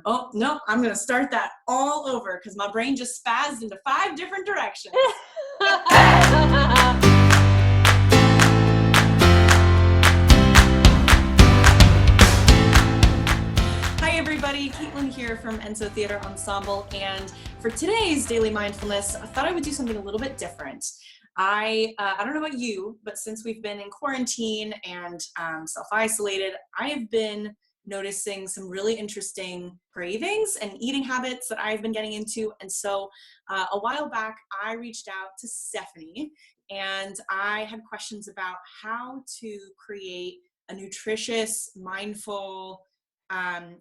Oh, no, I'm going to start that all over because my brain just spazzed into 5 different directions. Hi, everybody. Caitlin here from Enso Theater Ensemble. And for today's Daily Mindfulness, I thought I would do something a little bit different. I don't know about you, but since we've been in quarantine and self-isolated, I have been noticing some really interesting cravings and eating habits that I've been getting into. And so a while back, I reached out to Stephanie and I had questions about how to create a nutritious, mindful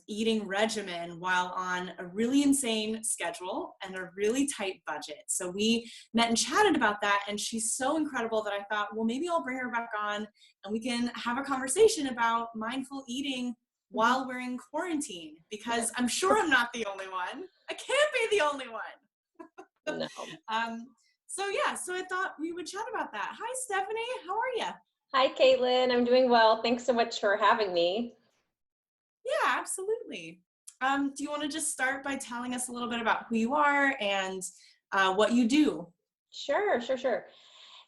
eating regimen while on a really insane schedule and a really tight budget. So we met and chatted about that, and she's so incredible that I thought, well, maybe I'll bring her back on and we can have a conversation about mindful eating while we're in quarantine, because I'm sure I'm not the only one. I can't be the only one. No. So I thought we would chat about that. Hi, Stephanie. How are you? Hi, Caitlin. I'm doing well. Thanks so much for having me. Yeah, absolutely. Do you want to just start by telling us a little bit about who you are and what you do? Sure.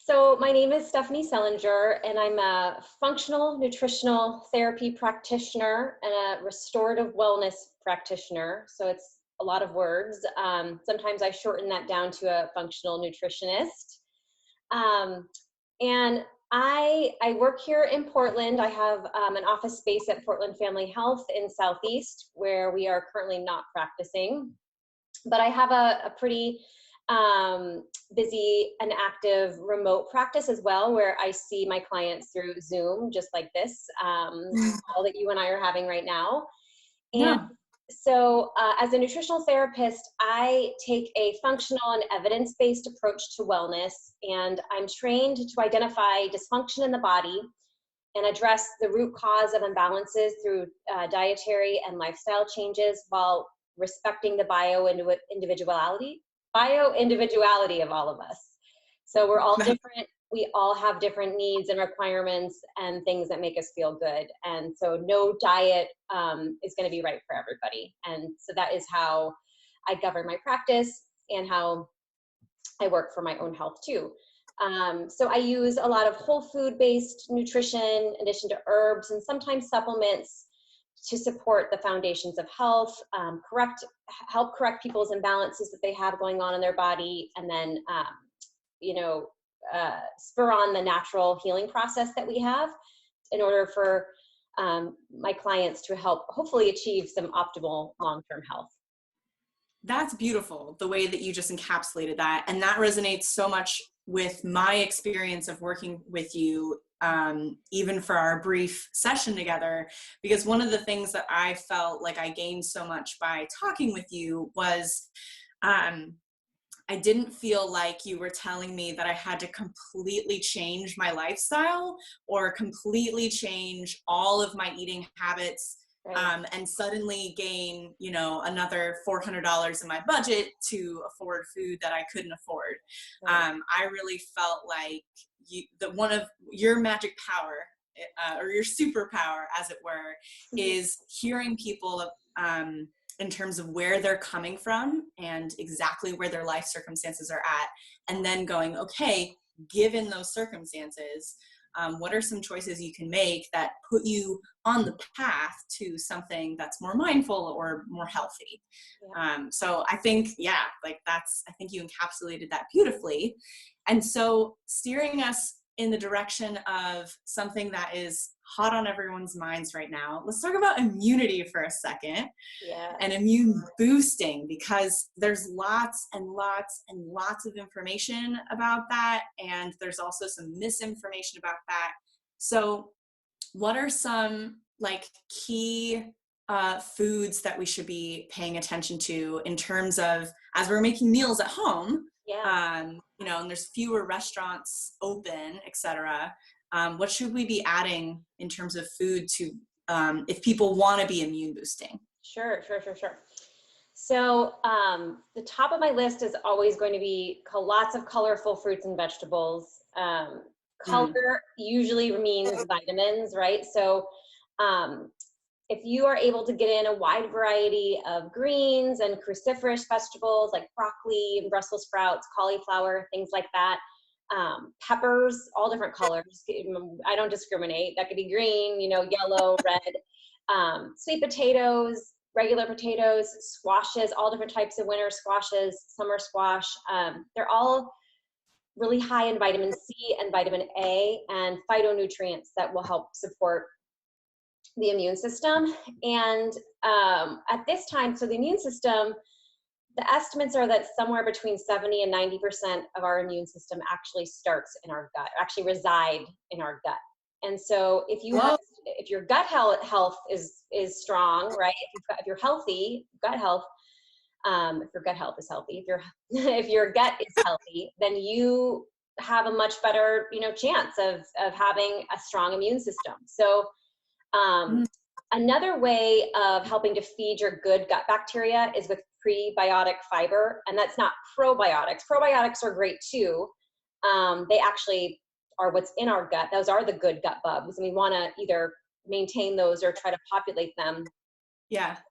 So my name is Stephanie Selinger, and I'm a functional nutritional therapy practitioner and a restorative wellness practitioner. So it's a lot of words. Sometimes I shorten that down to a functional nutritionist. And I work here in Portland. I have an office space at Portland Family Health in Southeast, where we are currently not practicing. But I have a pretty busy and active remote practice as well, where I see my clients through Zoom, just like this call that you and I are having right now. And Yeah. so as a nutritional therapist, I take a functional and evidence-based approach to wellness, and I'm trained to identify dysfunction in the body and address the root cause of imbalances through dietary and lifestyle changes while respecting the bio-individuality of all of us. So we're all different. We all have different needs and requirements and things that make us feel good. And so no diet is going to be right for everybody. And so that is how I govern my practice and how I work for my own health too. So I use a lot of whole food based nutrition in addition to herbs and sometimes supplements to support the foundations of health, help correct people's imbalances that they have going on in their body, and then spur on the natural healing process that we have in order for my clients to help hopefully achieve some optimal long-term health. That's beautiful, the way that you just encapsulated that. And that resonates so much with my experience of working with you, even for our brief session together, because one of the things that I felt like I gained so much by talking with you was I didn't feel like you were telling me that I had to completely change my lifestyle or completely change all of my eating habits. Right. And suddenly gain, another $400 in my budget to afford food that I couldn't afford. Right. I really felt like one of your magic power, or your superpower, as it were, is hearing people in terms of where they're coming from and exactly where their life circumstances are at, and then going, okay, given those circumstances, what are some choices you can make that put you on the path to something that's more mindful or more healthy? Yeah. So I think, I think you encapsulated that beautifully. And so steering us in the direction of something that is hot on everyone's minds right now, let's talk about immunity for a second. Yeah. And immune boosting, because there's lots and lots and lots of information about that. And there's also some misinformation about that. So what are some key foods that we should be paying attention to in terms of, as we're making meals at home? Yeah. And there's fewer restaurants open, etc. What should we be adding in terms of food to, if people want to be immune boosting? Sure. So the top of my list is always going to be lots of colorful fruits and vegetables. Color usually means vitamins, right? So if you are able to get in a wide variety of greens and cruciferous vegetables like broccoli and Brussels sprouts, cauliflower, things like that, peppers, all different colors. I don't discriminate. That could be green, yellow, red, sweet potatoes, regular potatoes, squashes, all different types of winter squashes, summer squash. They're all really high in vitamin C and vitamin A and phytonutrients that will help support the immune system. And at this time, so the immune system, the estimates are that somewhere between 70 and 90% of our immune system actually starts in our gut, actually reside in our gut. And so if your gut health is strong, right? If you're healthy, gut health, if your gut health is healthy, if your gut is healthy, then you have a much better, chance of having a strong immune system. So another way of helping to feed your good gut bacteria is with prebiotic fiber, and that's not probiotics. Probiotics are great too. They actually are what's in our gut. Those are the good gut bugs, and we want to either maintain those or try to populate them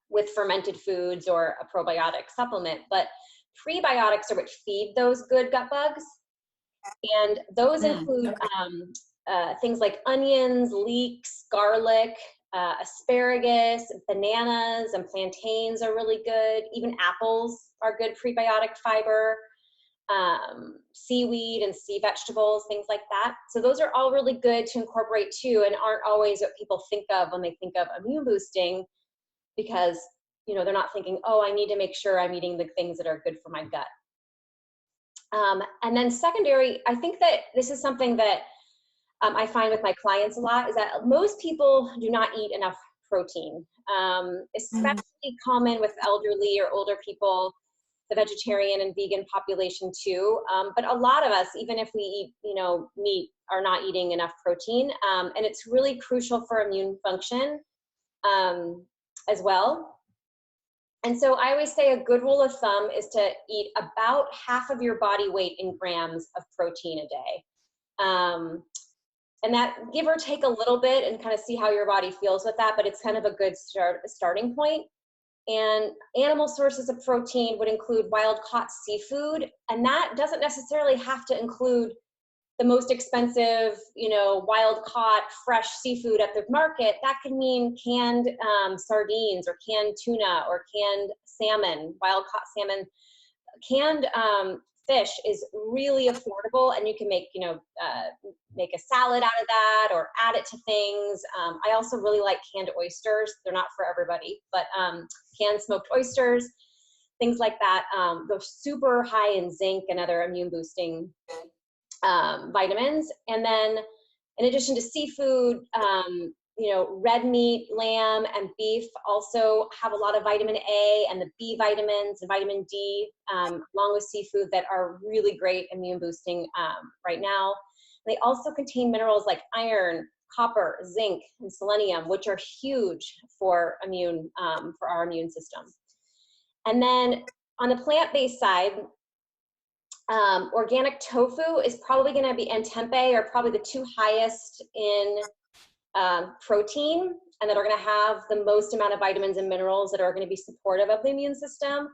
with fermented foods or a probiotic supplement. But prebiotics are what feed those good gut bugs, and those include things like onions, leeks, garlic, asparagus, bananas, and plantains are really good. Even apples are good prebiotic fiber. Seaweed and sea vegetables, things like that. So those are all really good to incorporate too, and aren't always what people think of when they think of immune boosting, because they're not thinking, oh, I need to make sure I'm eating the things that are good for my gut. And then secondary, I think that this is something that I find with my clients a lot, is that most people do not eat enough protein, especially common with elderly or older people, the vegetarian and vegan population too. But a lot of us, even if we eat, meat, are not eating enough protein. And it's really crucial for immune function as well. And so I always say a good rule of thumb is to eat about half of your body weight in grams of protein a day. And that, give or take a little bit, and kind of see how your body feels with that, but it's kind of a good starting point. And animal sources of protein would include wild-caught seafood, and that doesn't necessarily have to include the most expensive, wild-caught fresh seafood at the market. That could mean canned sardines or canned tuna or canned salmon, wild-caught salmon. Canned fish is really affordable, and you can make a salad out of that or add it to things. I also really like canned oysters. They're not for everybody, but canned smoked oysters, things like that. They're super high in zinc and other immune boosting vitamins. And then in addition to seafood, red meat, lamb, and beef also have a lot of vitamin A and the B vitamins and vitamin D, along with seafood, that are really great immune boosting right now. They also contain minerals like iron, copper, zinc, and selenium, which are huge for our immune system. And then on the plant-based side, organic tofu is probably going to be, and tempeh are probably the two highest in protein, and that are going to have the most amount of vitamins and minerals that are going to be supportive of the immune system.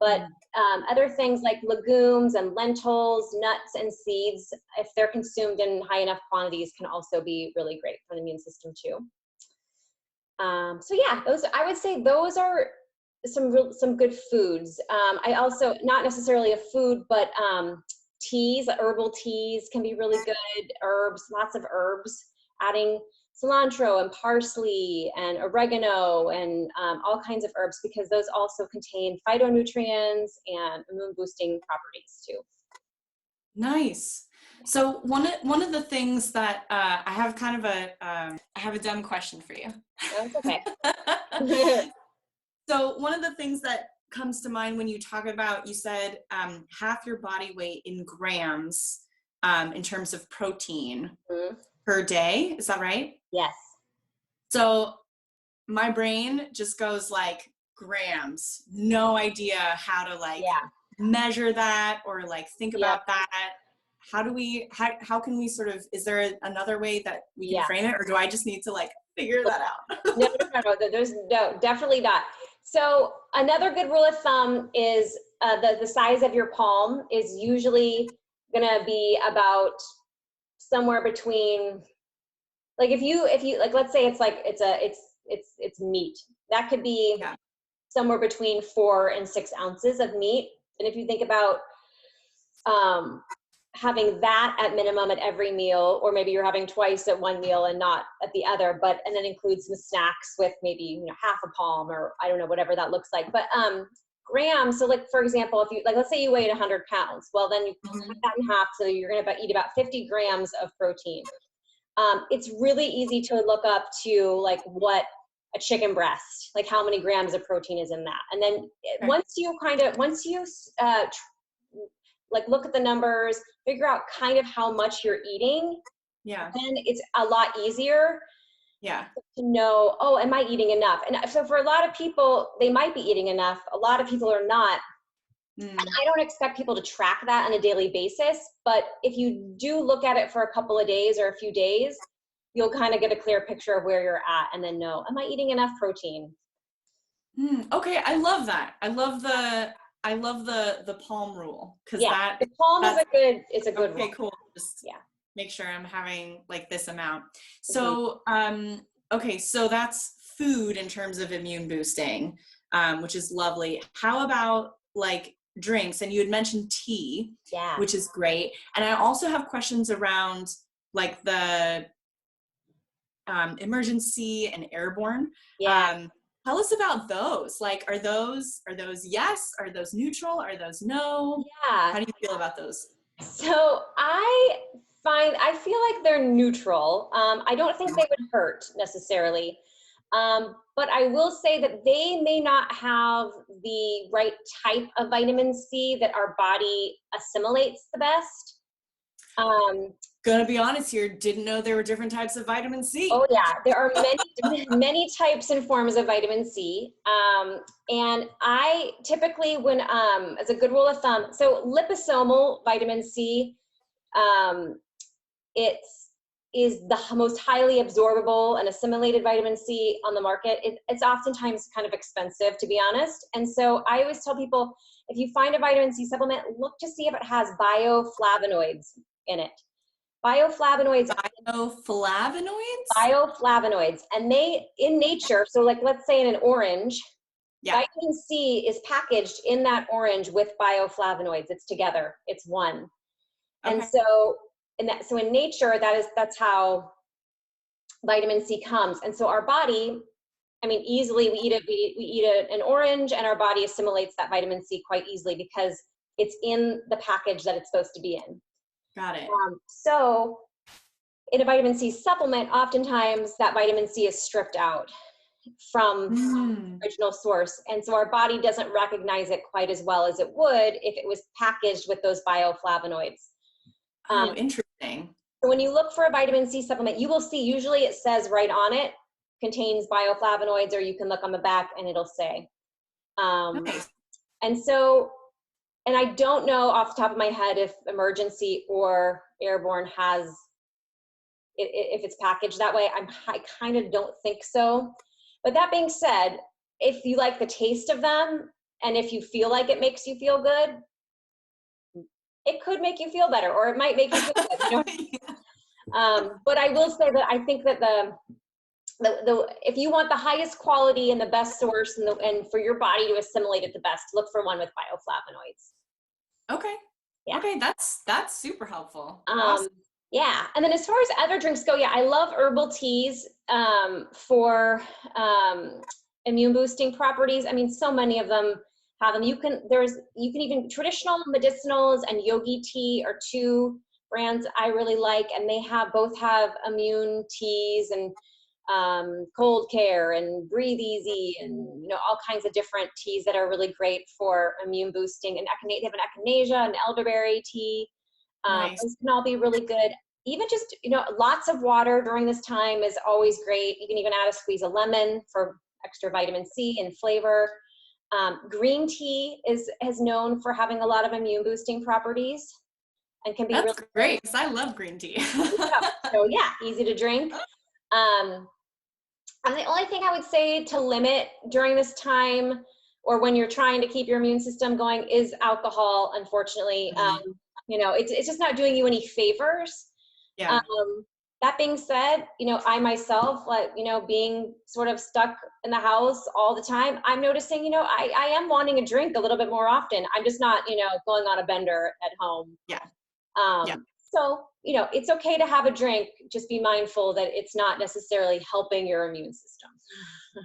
But other things like legumes and lentils, nuts, and seeds, if they're consumed in high enough quantities, can also be really great for the immune system too. So yeah, I would say those are some good foods. I also, not necessarily a food, but teas, herbal teas can be really good. Herbs, lots of herbs, adding cilantro and parsley and oregano and all kinds of herbs, because those also contain phytonutrients and immune boosting properties too. Nice. So one of the things that I have kind of I have a dumb question for you. That's okay. So one of the things that comes to mind when you talk about, you said half your body weight in grams in terms of protein per day. Is that right? Yes. So my brain just goes like grams, no idea how to measure that or think about that. how can we sort of, is there another way that we can frame it, or do I just need to like figure that out? No, there's no, definitely not. So another good rule of thumb is the size of your palm is usually gonna be about somewhere between, like if you like, let's say it's meat, that could be somewhere between 4 and 6 ounces of meat. And if you think about having that at minimum at every meal, or maybe you're having twice at one meal and not at the other, and then includes some snacks with maybe, you know, half a palm, or I don't know, whatever that looks like. But grams, so like, for example, if you, like, let's say you weighed 100 pounds, well, then you cut that in half, so you're going to eat about 50 grams of protein. It's really easy to look up to like what a chicken breast, like how many grams of protein is in that. And then once you like look at the numbers, figure out kind of how much you're eating, then it's a lot easier to know, oh, am I eating enough? And so for a lot of people, they might be eating enough. A lot of people are not. And I don't expect people to track that on a daily basis, but if you do look at it for a couple of days or a few days, you'll kind of get a clear picture of where you're at, and then know, am I eating enough protein? Okay, I love that. I love the palm rule, because the palm is a good okay, rule. cool. Just make sure I'm having like this amount. So okay, so that's food in terms of immune boosting, which is lovely. How about like drinks? And you had mentioned tea, which is great. And I also have questions around like the Emergen-C and airborne. Tell us about those. Like, are those yes? Are those neutral? Are those no? How do you feel about those? So I feel like they're neutral. I don't think they would hurt necessarily. But I will say that they may not have the right type of vitamin C that our body assimilates the best. Gonna be honest here, didn't know there were different types of vitamin C. Oh yeah, there are many types and forms of vitamin C. And I typically, when as a good rule of thumb, so liposomal vitamin C, it is the most highly absorbable and assimilated vitamin C on the market. It's oftentimes kind of expensive, to be honest. And so I always tell people, if you find a vitamin C supplement, look to see if it has bioflavonoids in it. Bioflavonoids, and they, in nature, so like let's say in an orange, vitamin C is packaged in that orange with bioflavonoids. It's together, it's one. And so in nature, that's how vitamin C comes. And so our body, I mean, easily we eat an orange, and our body assimilates that vitamin C quite easily because it's in the package that it's supposed to be in. Got it. So in a vitamin C supplement, oftentimes that vitamin C is stripped out from the original source. And so our body doesn't recognize it quite as well as it would if it was packaged with those bioflavonoids. Interesting. So when you look for a vitamin C supplement, you will see, usually it says right on it, contains bioflavonoids, or you can look on the back and it'll say. And so, and I don't know off the top of my head if Emergen-C or airborne has, if it's packaged that way. I kind of don't think so. But that being said, if you like the taste of them, and if you feel like it makes you feel good, it could make you feel better, or it might make you feel good. You know? But I will say that I think that if you want the highest quality and the best source, and for your body to assimilate it the best, look for one with bioflavonoids. Okay. Yeah. Okay, that's super helpful. Awesome. Yeah, and then as far as other drinks go, I love herbal teas for immune boosting properties. I mean, so many of them have them. You can even, traditional medicinals and yogi tea are two brands I really like, and they both have immune teas and cold care and breathe easy, and all kinds of different teas that are really great for immune boosting. And they have an echinacea and elderberry tea. Nice. Those can all be really good. Even just lots of water during this time is always great. You can even add a squeeze of lemon for extra vitamin C and flavor. Green tea is known for having a lot of immune boosting properties. and can be That's really great, 'cause I love green tea. so yeah, easy to drink. And the only thing I would say to limit during this time or when you're trying to keep your immune system going is alcohol, unfortunately. Mhm. It's just not doing you any favors. Yeah. Um, that being said, I myself, like, being sort of stuck in the house all the time, I'm noticing, I am wanting a drink a little bit more often. I'm just not, going on a bender at home. Yeah. Yeah. So, it's okay to have a drink. Just be mindful that it's not necessarily helping your immune system.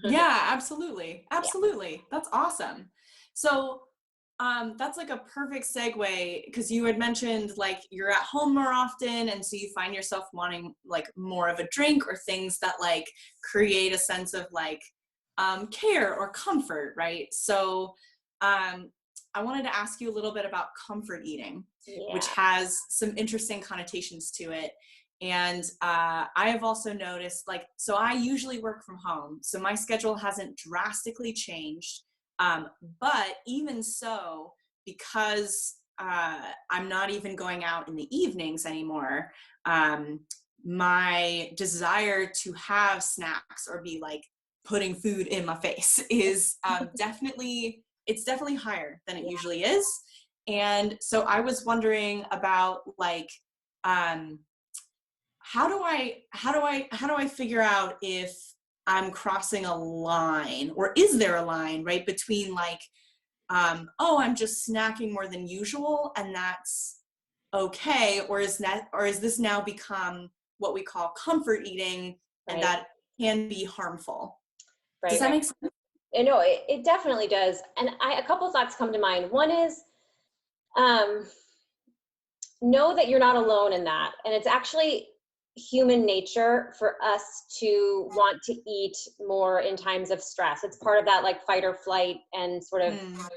Yeah, absolutely. Yeah. Absolutely. That's awesome. So, that's like a perfect segue because you had mentioned like you're at home more often, and so you find yourself wanting like more of a drink or things that like create a sense of like care or comfort, right? So, um, I wanted to ask you a little bit about comfort eating, which Yeah. has some interesting connotations to it. And I have also noticed, like, so I usually work from home, so my schedule hasn't drastically changed. Um, but even so, because I'm not even going out in the evenings anymore, um, my desire to have snacks or be like putting food in my face is definitely, it's definitely higher than it Yeah. usually is. And so I was wondering about like, um, how do I figure out if I'm crossing a line, or is there a line right between like, oh, I'm just snacking more than usual and that's okay, or is this now become what we call comfort eating, and Right. that can be harmful? Does Right. that Right. make sense? No, it definitely does. And a couple thoughts come to mind. One is, um, know that you're not alone in that. And it's actually human nature for us to want to eat more in times of stress. It's part of that like fight or flight and sort of, Mm,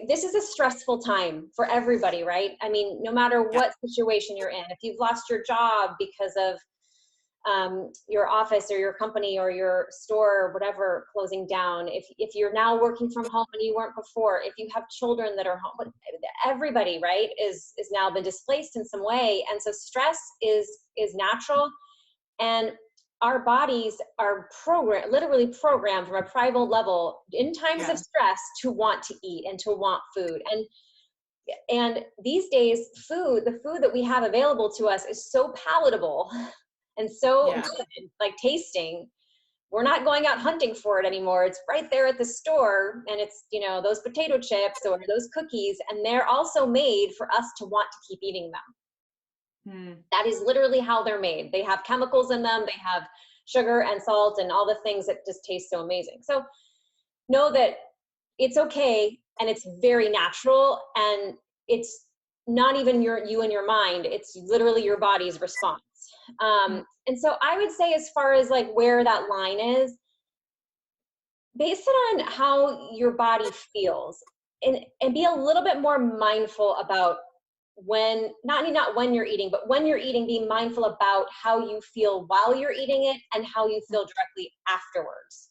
this is a stressful time for everybody, right? I mean, no matter yeah. what situation you're in, if you've lost your job because of your office or your company or your store or whatever closing down, if you're now working from home and you weren't before, if you have children that are home, everybody, right, is now been displaced in some way. And so stress is natural, and our bodies are literally programmed from a primal level in times of Yeah. stress to want to eat and to want food. And these days, the food that we have available to us is so palatable and so Yeah. good, like tasting. We're not going out hunting for it anymore. It's right there at the store, and it's, those potato chips or those cookies, and they're also made for us to want to keep eating them. Mm, That is literally how they're made. They have chemicals in them, they have sugar and salt and all the things that just taste so amazing. So know that it's okay and it's very natural, and it's not even you and your mind, it's literally your body's response. mm, And so I would say, as far as like where that line is, base it on how your body feels, and be a little bit more mindful about when, not when you're eating, but when you're eating, be mindful about how you feel while you're eating it and how you feel directly afterwards.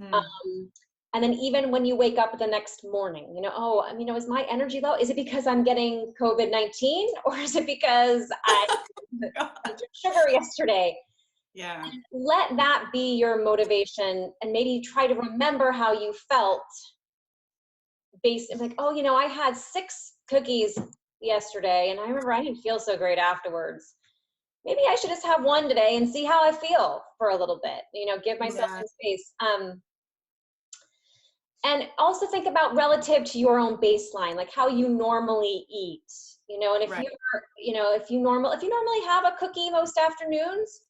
mm. um, and then even when you wake up the next morning, oh, is my energy low? Is it because I'm getting COVID-19, or is it because I took sugar yesterday? Yeah. Let that be your motivation, and maybe try to remember how you felt based like, oh, I had 6 cookies yesterday and I remember I didn't feel so great afterwards. Maybe I should just have one today and see how I feel for a little bit, give myself Yeah. some space. And also think about relative to your own baseline, like how you normally eat, and if Right. if you normally have a cookie most afternoons,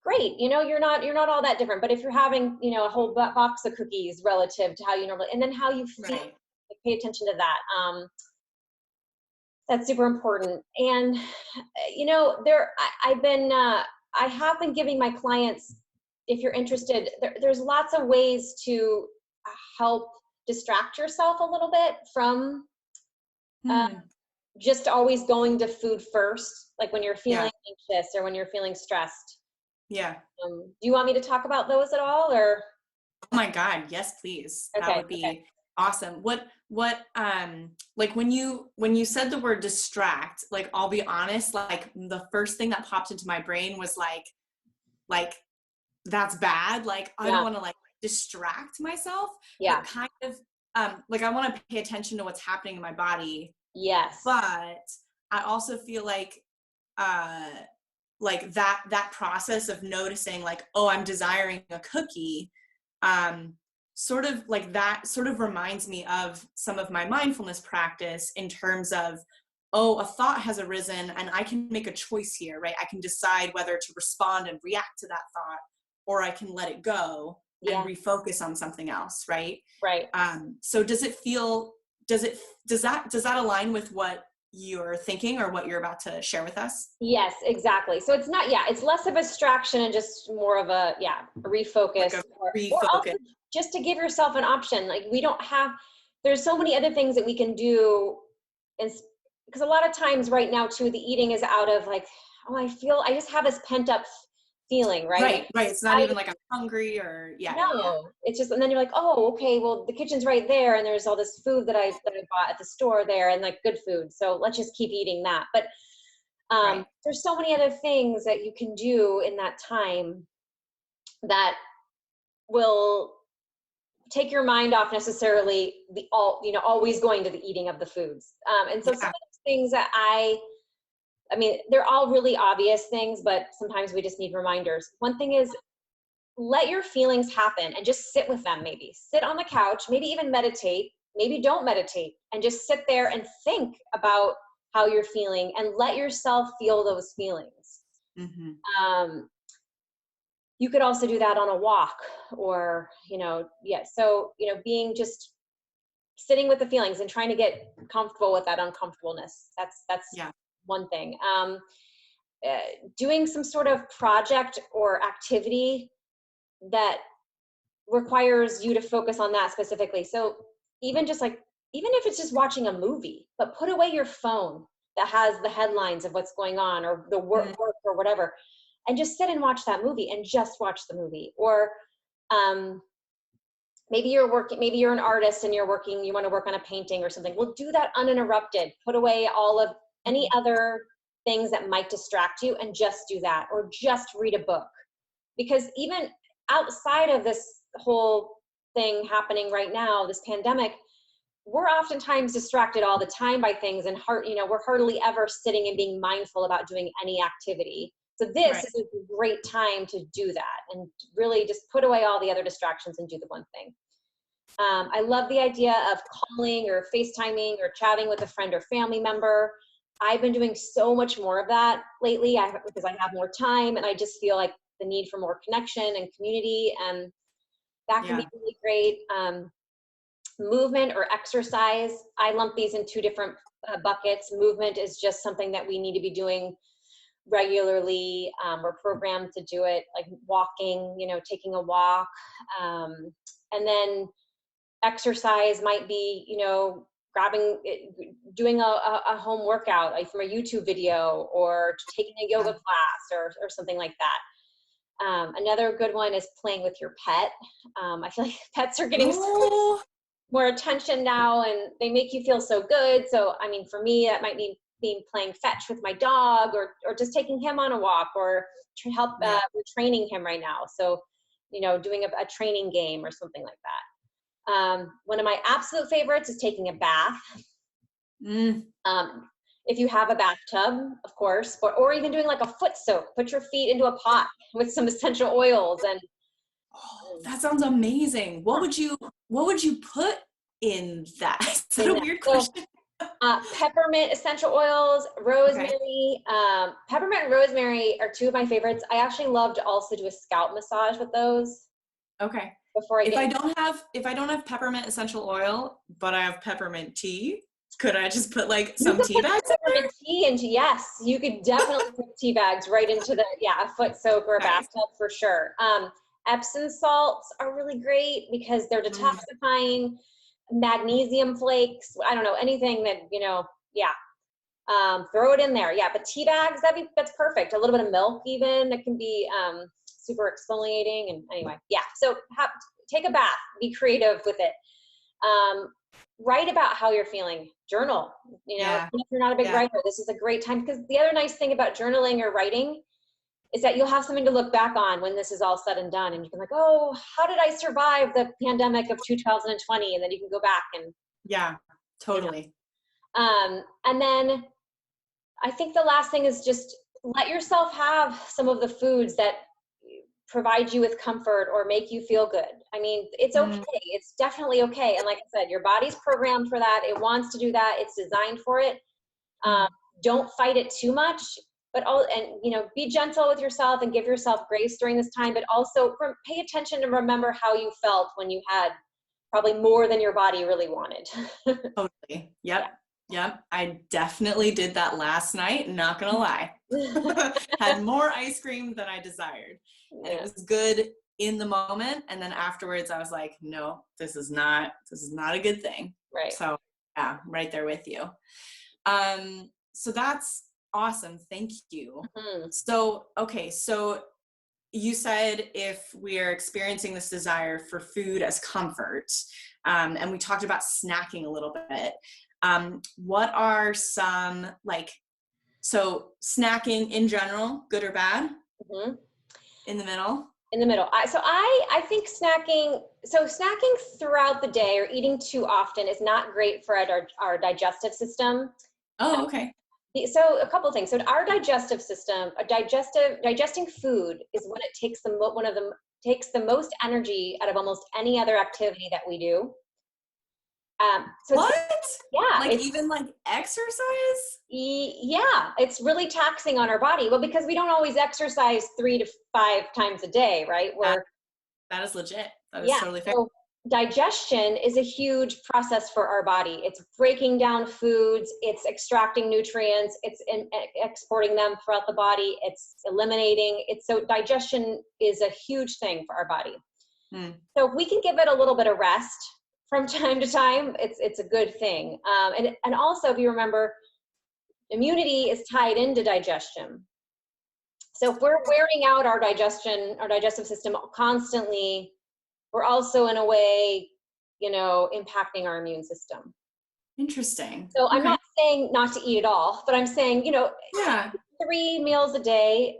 great. You're not all that different. But if you're having, a whole box of cookies relative to how you normally, and then how you feel, Right. like, pay attention to that. That's super important. And I have been giving my clients, if you're interested, there's lots of ways to help distract yourself a little bit from uh, Hmm. just always going to food first, like when you're Yeah. feeling anxious or when you're feeling stressed. Yeah. Do you want me to talk about those at all, or? Oh my God, yes, please. That Okay. would Okay. be Awesome. Like when you said the word distract, like, I'll be honest, like the first thing that popped into my brain was like that's bad. Like, I don't Yeah. want to like distract myself, Yeah. but kind of, like I want to pay attention to what's happening in my body. Yes. But I also feel uh, like that process of noticing like, oh, I'm desiring a cookie, sort of like that sort of reminds me of some of my mindfulness practice in terms of, oh, a thought has arisen and I can make a choice here, right? I can decide whether to respond and react to that thought, or I can let it go and Yeah. refocus on something else, right? Right. So does that align with what you're thinking or what you're about to share with us? Yes, exactly. So it's not, yeah, it's less of a distraction and just more of a, yeah, a Like refocus, a or refocus. also just to give yourself an option. Like, we don't have, there's so many other things that we can do. And because a lot of times right now too, the eating is out of like, oh, I just have this pent up feeling, right? Like, Right. It's not I even like I'm hungry or yeah. no, it's just, and then you're like, oh, okay, well, the kitchen's right there, and there's all this food that I bought at the store there, and like good food. So let's just keep eating that. But Right. there's so many other things that you can do in that time that will take your mind off necessarily always going to the eating of the foods. And so some Yeah. of those things that I mean, they're all really obvious things, but sometimes we just need reminders. One thing is, let your feelings happen and just sit with them. Maybe sit on the couch, maybe even meditate, maybe don't meditate, and just sit there and think about how you're feeling and let yourself feel those feelings. Mm-hmm. Um, you could also do that on a walk, or, yeah. So, being just sitting with the feelings and trying to get comfortable with that uncomfortableness. That's Yeah. one thing. Uh, Doing some sort of project or activity that requires you to focus on that specifically. So even just like, even if it's just watching a movie, but put away your phone that has the headlines of what's going on, or the work or whatever, and just sit and watch that movie and just watch the movie. Or um, maybe you're an artist and you want to work on a painting or something. Well, do that uninterrupted. Put away all of any other things that might distract you and just do that, or just read a book. Because even outside of this whole thing happening right now, this pandemic, we're oftentimes distracted all the time by things, and we're hardly ever sitting and being mindful about doing any activity. So this Right. is a great time to do that and really just put away all the other distractions and do the one thing. I love the idea of calling or FaceTiming or chatting with a friend or family member. I've been doing so much more of that lately because I have more time, and I just feel like the need for more connection and community, and that can be Yeah. really great. Movement or exercise, I lump these in two different buckets. Movement is just something that we need to be doing regularly. We're programmed to do it, like walking, taking a walk. And then exercise might be, doing a home workout, like from a YouTube video, or taking a yoga class, or something like that. Another good one is playing with your pet. I feel like pets are getting so much Oh, more attention now, and they make you feel so good. So, I mean, for me, that might mean playing fetch with my dog, or just taking him on a walk, or yeah. we're training him right now. So, doing a training game or something like that. One of my absolute favorites is taking a bath. Mm. If you have a bathtub, of course, or even doing like a foot soak. Put your feet into a pot with some essential oils and Oh, that sounds amazing. What would you put in that? Is that a in that. weird So, question? peppermint essential oils, Okay. rosemary. Peppermint and rosemary are two of my favorites. I actually love to also do a scalp massage with those Okay. before I If get. I don't have peppermint essential oil, but I have peppermint tea, could I just put like You some could tea put bags in peppermint tea into, yes, you could definitely put tea bags right into a foot soak or a there? Nice. bathtub for sure. Epsom salts are really great because they're Mm. detoxifying. Magnesium flakes, I don't know, anything that, yeah. Throw it in there. Yeah, but tea bags, that's perfect. A little bit of milk even, it can be super exfoliating. And anyway, yeah. So take a bath, be creative with it. Write about how you're feeling. Journal. Yeah. If you're not a big Yeah. writer, this is a great time, because the other nice thing about journaling or writing is that you'll have something to look back on when this is all said and done. And you can like, oh, how did I survive the pandemic of 2020? And then you can go back and. Yeah, totally. And then I think the last thing is just let yourself have some of the foods that provide you with comfort or make you feel good. I mean, it's okay. It's definitely okay. And like I said, your body's programmed for that. It wants to do that. It's designed for it. Don't fight it too much, but be gentle with yourself and give yourself grace during this time, but also pay attention and remember how you felt when you had probably more than your body really wanted. Totally. Yep. Yep. I definitely did that last night. Not going to lie. Had more ice cream than I desired. And it was good in the moment. And then afterwards I was like, no, this is not a good thing. Right. So yeah, right there with you. So that's awesome. Thank you. Mm-hmm. So, okay. So you said if we are experiencing this desire for food as comfort, and we talked about snacking a little bit, what are some, so snacking in general, good or bad? Mm-hmm. In the middle? In the middle. I think snacking throughout the day or eating too often is not great for our digestive system. Oh, okay. So a couple of things. So our digestive system, digesting food is when it takes takes the most energy out of almost any other activity that we do. What? Yeah. Even exercise? Yeah, it's really taxing on our body. Well, because we don't always exercise 3 to 5 times a day, right? That is legit. That is totally fair. So digestion is a huge process for our body. It's breaking down foods, it's extracting nutrients, it's exporting them throughout the body, it's eliminating it. So digestion is a huge thing for our body. So if we can give it a little bit of rest from time to time, it's a good thing. And also, if you remember, immunity is tied into digestion. So if we're wearing out our digestive system constantly, we're also in a way, impacting our immune system. Interesting. So I'm not saying not to eat at all, but I'm saying, 3 meals a day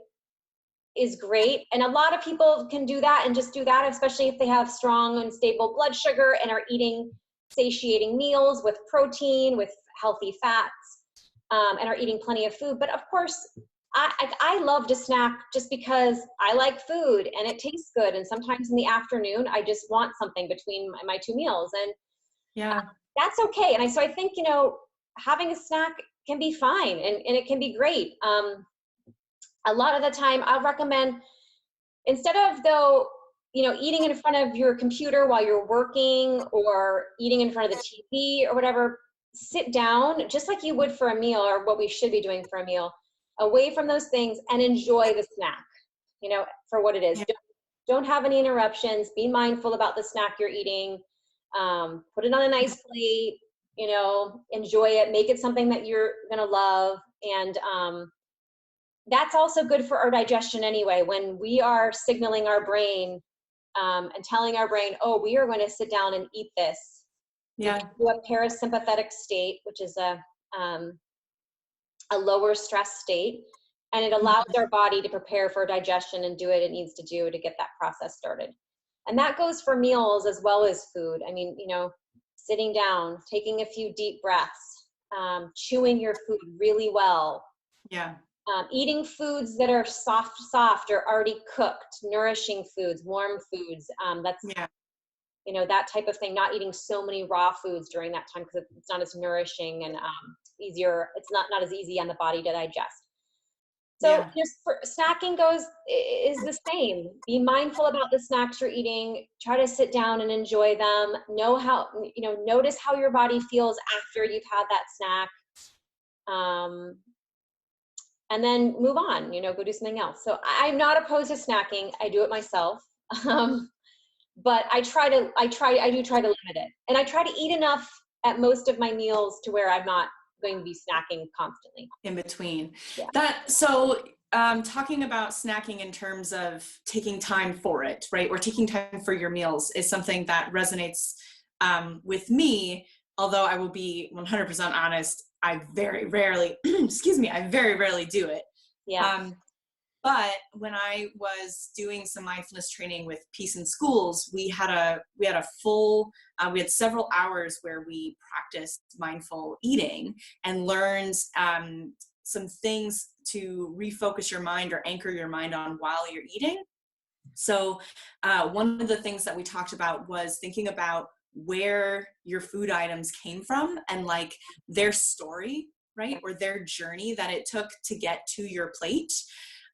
is great. And a lot of people can do that and just do that, especially if they have strong and stable blood sugar and are eating satiating meals with protein, with healthy fats, and are eating plenty of food. But of course, I love to snack just because I like food and it tastes good. And sometimes in the afternoon, I just want something between my 2 meals. And that's okay. And so I think, having a snack can be fine and it can be great. A lot of the time I'll recommend, instead of eating in front of your computer while you're working or eating in front of the TV or whatever, sit down just like you would for a meal, or what we should be doing for a meal, away from those things and enjoy the snack, for what it is. Yeah. Don't have any interruptions. Be mindful about the snack you're eating. Put it on a nice plate, enjoy it, make it something that you're going to love. And that's also good for our digestion anyway. When we are signaling our brain and telling our brain, oh, we are going to sit down and eat this. Yeah. To a parasympathetic state, which is a lower stress state, and it allows our body to prepare for digestion and do what it needs to do to get that process started. And that goes for meals as well as food. I mean, sitting down, taking a few deep breaths, chewing your food really well. Yeah. Eating foods that are soft or already cooked, nourishing foods, warm foods. That type of thing. Not eating so many raw foods during that time because it's not as nourishing and easier. It's not as easy on the body to digest. So snacking is the same. Be mindful about the snacks you're eating. Try to sit down and enjoy them. Notice how your body feels after you've had that snack. And then move on, go do something else. So I'm not opposed to snacking. I do it myself. But I do try to limit it. And I try to eat enough at most of my meals to where I'm not going to be snacking constantly. In between. Yeah. Talking about snacking in terms of taking time for it, right? Or taking time for your meals is something that resonates With me, although I will be 100% honest, I very rarely, excuse me, I very rarely do it. Yeah. But when I was doing some mindfulness training with Peace in Schools, we had a full, we had several hours where we practiced mindful eating and learned some things to refocus your mind or anchor your mind on while you're eating. So one of the things that we talked about was thinking about where your food items came from and like their story, right? Or their journey that it took to get to your plate.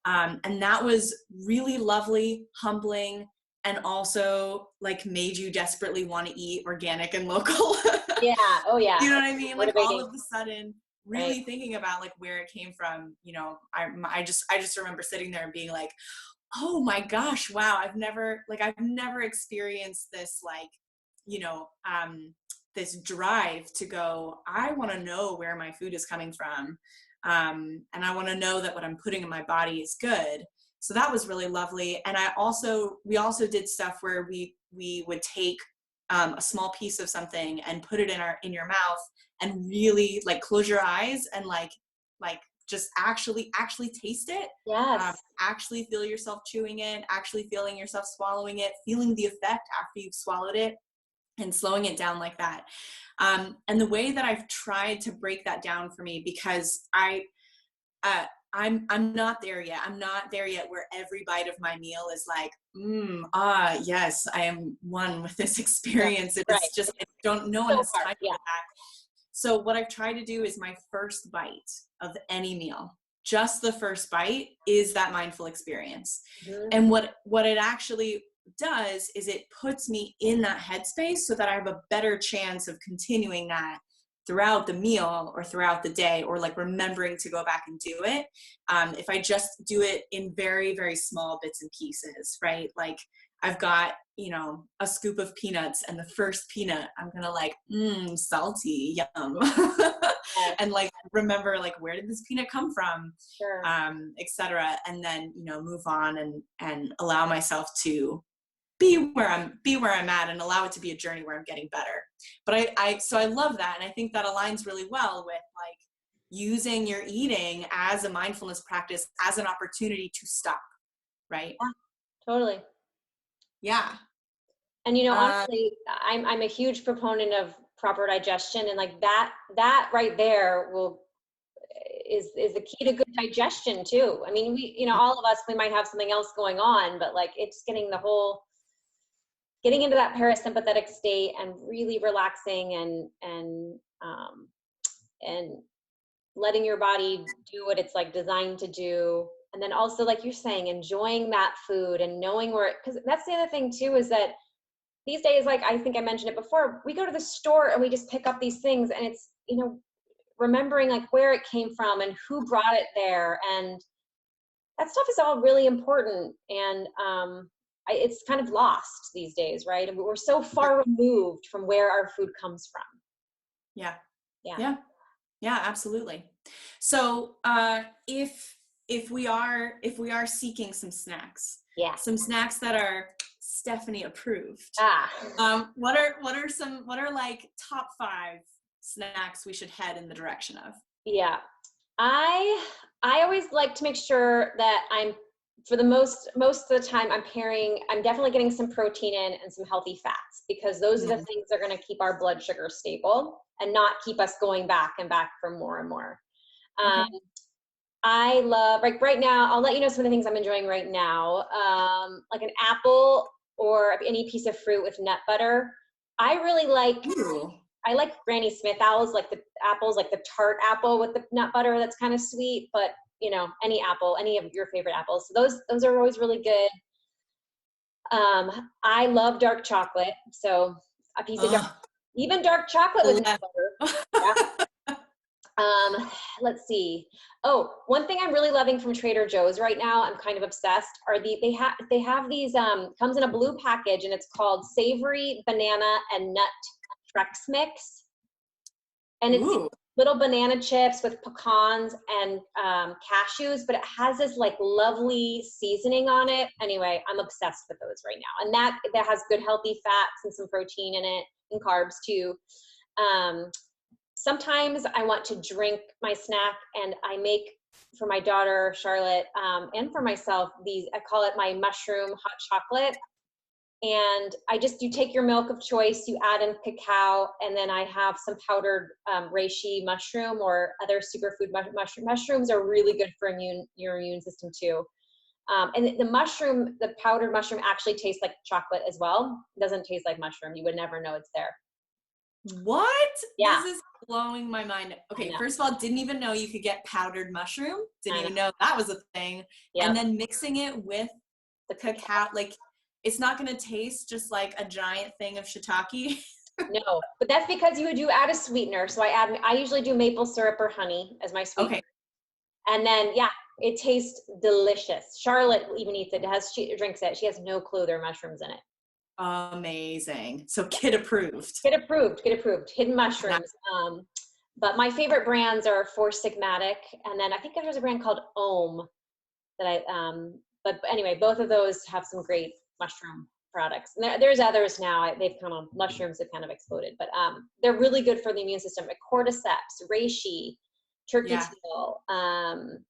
And that was really lovely, humbling, and also like made you desperately want to eat organic and local. Yeah. Oh yeah. You know what I mean? Like all Motivating. of a sudden, really Right. thinking about like where it came from. You know, I just remember sitting there and being like, oh my gosh, wow, I've never experienced this like, you know, this drive to go, I want to know where my food is coming from. And I want to know that what I'm putting in my body is good. So that was really lovely. And we also did stuff where we would take a small piece of something and put it in your mouth and really like close your eyes and like just actually taste it. Yes. Actually feel yourself chewing it, actually feeling yourself swallowing it, feeling the effect after you've swallowed it, and slowing it down like that. And the way that I've tried to break that down for me, because I'm not there yet. I'm not there yet where every bite of my meal is like, yes, I am one with this experience. Yeah, It's right. just, no one So has hard. time Yeah. for that. So what I've tried to do is my first bite of any meal, just the first bite, is that mindful experience. Mm-hmm. And what it actually does is it puts me in that headspace so that I have a better chance of continuing that throughout the meal or throughout the day, or like remembering to go back and do it. If I just do it in very, very small bits and pieces, right? Like I've got, you know, a scoop of peanuts, and the first peanut, I'm going to like, salty, yum. Yes. And like, remember, like, where did this peanut come from? Sure. Etc. And then, you know, move on and allow myself to be where I'm at, and allow it to be a journey where I'm getting better. But so I love that. And I think that aligns really well with like using your eating as a mindfulness practice, as an opportunity to stop. Right. Yeah, totally. Yeah. And you know, Uh, honestly, I'm a huge proponent of proper digestion, and like that right there is the key to good digestion too. I mean, we, you know, all of us, we might have something else going on, but like it's getting into that parasympathetic state and really relaxing and letting your body do what it's like designed to do. And then also, like you're saying, enjoying that food and knowing where, because that's the other thing too, is that these days, like I think I mentioned it before, we go to the store and we just pick up these things, and it's, you know, remembering like where it came from and who brought it there, and that stuff is all really important. And it's kind of lost these days, right? And we're so far removed from where our food comes from. yeah. Yeah. Yeah. Yeah, absolutely. So if we are seeking some snacks, Yeah. some snacks that are Stephanie approved, what are like top 5 snacks we should head in the direction of? Yeah. I always like to make sure that for the most of the time, I'm definitely getting some protein in and some healthy fats, because those are the things that are going to keep our blood sugar stable and not keep us going back and back for more and more. Okay. I love, like right now, I'll let you know some of the things I'm enjoying right now. Like an apple or any piece of fruit with nut butter. I really like, Ooh. I like Granny Smith apples, like the apples, like the tart apple with the nut butter that's kind of sweet, but you know, any apple, any of your favorite apples. So those are always really good. I love dark chocolate. So a piece of even dark chocolate with nut butter. Yeah. Let's see. Oh, one thing I'm really loving from Trader Joe's right now, I'm kind of obsessed, are they have these, comes in a blue package, and it's called Savory Banana and Nut Trex Mix. And it's these little banana chips with pecans and cashews, but it has this like lovely seasoning on it. Anyway, I'm obsessed with those right now. And that has good healthy fats and some protein in it. and carbs too. Sometimes I want to drink my snack, and I make for my daughter, Charlotte, and for myself, I call it my mushroom hot chocolate. And you take your milk of choice, you add in cacao, and then I have some powdered reishi mushroom or other superfood mushrooms are really good for your immune system too. And the powdered mushroom actually tastes like chocolate as well. It doesn't taste like mushroom. You would never know it's there. What? Yeah. This is blowing my mind. Okay, first of all, didn't even know you could get powdered mushroom. Didn't even know that was a thing. Yep. And then mixing it with the cacao, like it's not going to taste just like a giant thing of shiitake. No, but that's because you do add a sweetener. So I usually do maple syrup or honey as my sweetener. Okay. And then, it tastes delicious. Charlotte even eats it. She drinks it. She has no clue there are mushrooms in it. Amazing. So kid approved. Kid approved. Hidden mushrooms. But my favorite brands are Four Sigmatic, and then I think there's a brand called Ohm that but anyway, both of those have some great mushroom products. And there's others now. Mushrooms have kind of exploded, but they're really good for the immune system. Cordyceps, reishi, turkey tail. And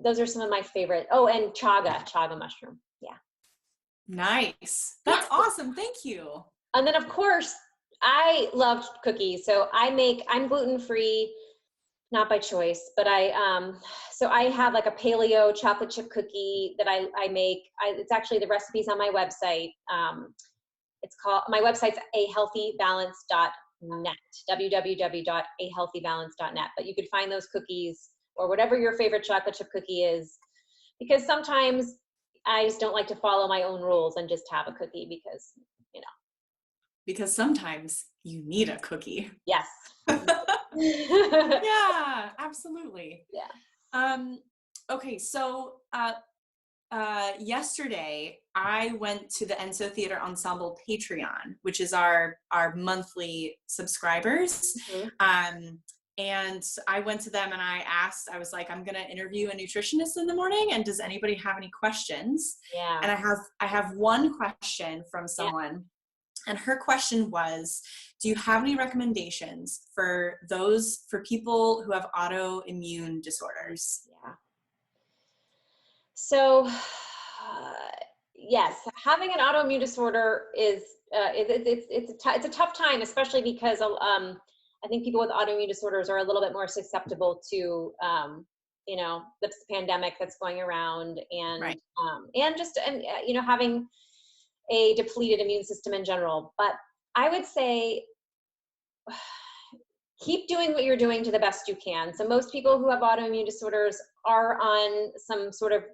those are some of my favorite. Oh, and chaga mushroom. Yeah. Nice. That's awesome. Thank you. And then of course I love cookies. So I'm gluten-free, not by choice, but so I have like a paleo chocolate chip cookie that I make. It's actually, the recipe's on my website. My website's ahealthybalance.net, www.ahealthybalance.net. But you could find those cookies or whatever your favorite chocolate chip cookie is, because sometimes I just don't like to follow my own rules and just have a cookie because, Because sometimes you need a cookie. Yes. Yeah, absolutely. Yeah. Okay, so yesterday I went to the Enso Theater Ensemble Patreon, which is our monthly subscribers. Mm-hmm. And I went to them and I was like, I'm going to interview a nutritionist in the morning. And does anybody have any questions? Yeah. And I have one question from someone. Yeah. And her question was, do you have any recommendations for people who have autoimmune disorders? Yeah. So, yes, having an autoimmune disorder is, it's a tough time, especially because, I think people with autoimmune disorders are a little bit more susceptible to, the pandemic that's going around, and, right. Having a depleted immune system in general. But I would say keep doing what you're doing to the best you can. So most people who have autoimmune disorders are on some sort of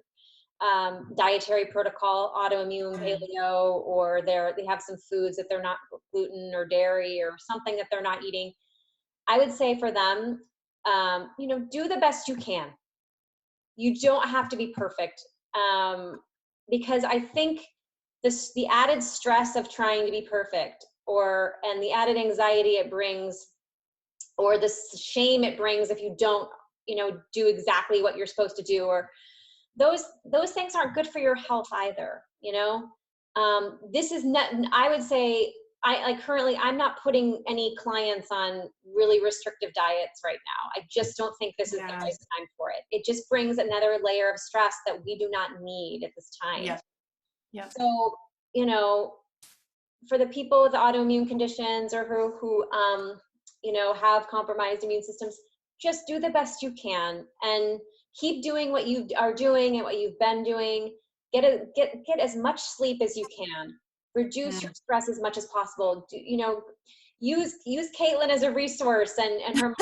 dietary protocol, autoimmune, paleo, or they have some foods that they're not, gluten or dairy or something that they're not eating. I would say for them, do the best you can. You don't have to be perfect, because I think the added stress of trying to be perfect, and the added anxiety it brings, or the shame it brings if you don't, do exactly what you're supposed to do, or those things aren't good for your health either. This is not, I would say, currently I'm not putting any clients on really restrictive diets right now. I just don't think this is the right time for it. It just brings another layer of stress that we do not need at this time. Yeah. Yeah. So, for the people with autoimmune conditions or who have compromised immune systems, just do the best you can and keep doing what you are doing and what you've been doing. Get as much sleep as you can. Reduce your stress as much as possible. Use Caitlin as a resource and her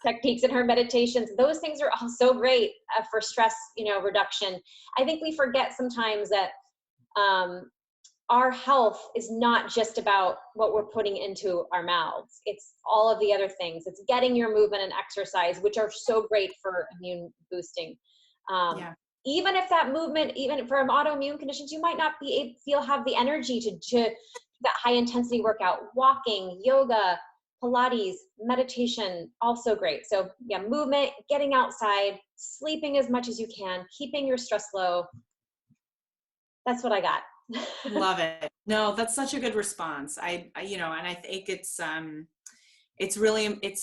techniques and her meditations. Those things are all so great for stress, reduction. I think we forget sometimes that our health is not just about what we're putting into our mouths. It's all of the other things. It's getting your movement and exercise, which are so great for immune boosting. Even if that movement, even for autoimmune conditions, you might not have the energy to that high intensity workout. Walking, yoga, Pilates, meditation, also great. So movement, getting outside, sleeping as much as you can, keeping your stress low. That's what I got. Love it. No, that's such a good response. You know, and I think it's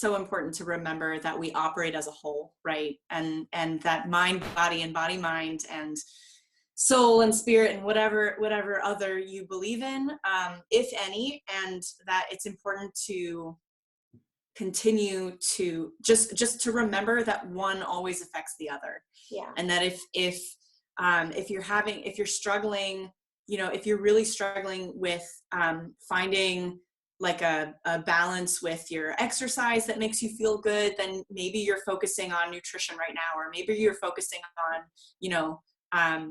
so important to remember that we operate as a whole, right? And that mind, body, and body, mind, and soul and spirit, and whatever other you believe in, if any, and that it's important to continue to just to remember that one always affects the other. Yeah. And that if you're struggling, you know, if you're really struggling with finding like a balance with your exercise that makes you feel good, then maybe you're focusing on nutrition right now, or maybe you're focusing on, you know,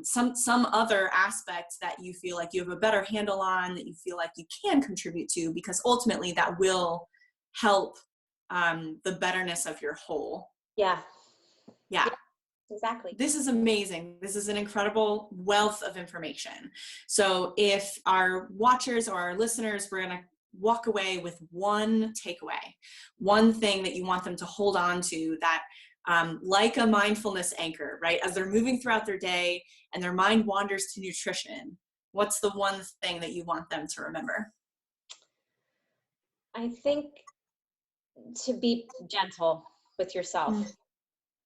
some other aspect that you feel like you have a better handle on, that you feel like you can contribute to, because ultimately that will help the betterness of your whole. Yeah. Yeah. Exactly. This is amazing. This is an incredible wealth of information. So if our watchers or our listeners were going to walk away with one takeaway, one thing that you want them to hold on to, that like a mindfulness anchor, right? As they're moving throughout their day and their mind wanders to nutrition, what's the one thing that you want them to remember? I think to be gentle with yourself,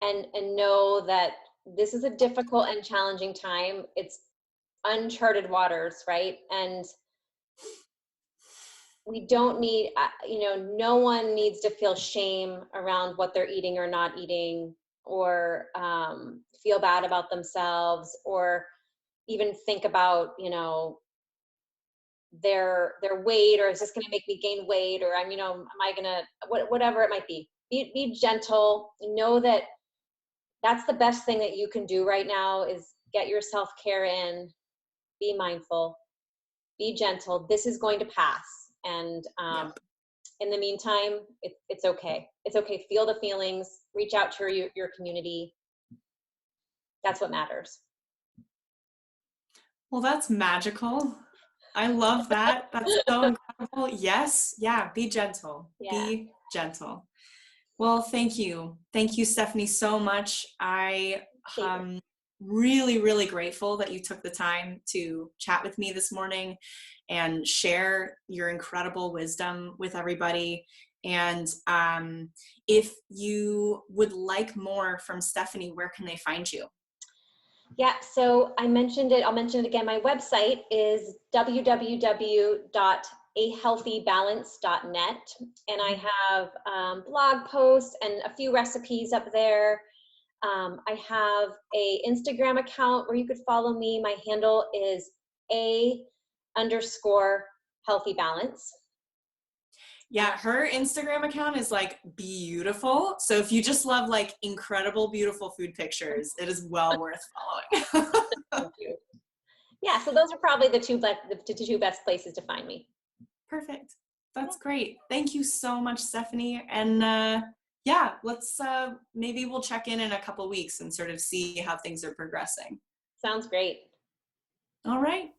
and know that this is a difficult and challenging time. It's uncharted waters, right? And we don't need, no one needs to feel shame around what they're eating or not eating, or feel bad about themselves, or even think about, their weight, or is this going to make me gain weight, or am I going to, whatever it might be. Be gentle. Know that that's the best thing that you can do right now, is get your self-care in, be mindful, be gentle. This is going to pass. And in the meantime, it's okay. It's okay. Feel the feelings, reach out to your community. That's what matters. Well, that's magical. I love that. That's so incredible. Yes. Yeah. Be gentle. Yeah. Be gentle. Well, thank you. Thank you, Stephanie, so much. I am really, really grateful that you took the time to chat with me this morning and share your incredible wisdom with everybody. And if you would like more from Stephanie, where can they find you? Yeah, so I mentioned it. I'll mention it again. My website is www.ahealthybalance.net, and I have blog posts and a few recipes up there. I have a Instagram account where you could follow me. My handle is _healthybalance. Yeah, her Instagram account is like beautiful. So if you just love like incredible, beautiful food pictures, it is well worth following. Thank you. Yeah, so those are probably the two best places to find me. Perfect. That's great. Thank you so much, Stephanie. And yeah, let's maybe we'll check in a couple weeks and sort of see how things are progressing. Sounds great. All right.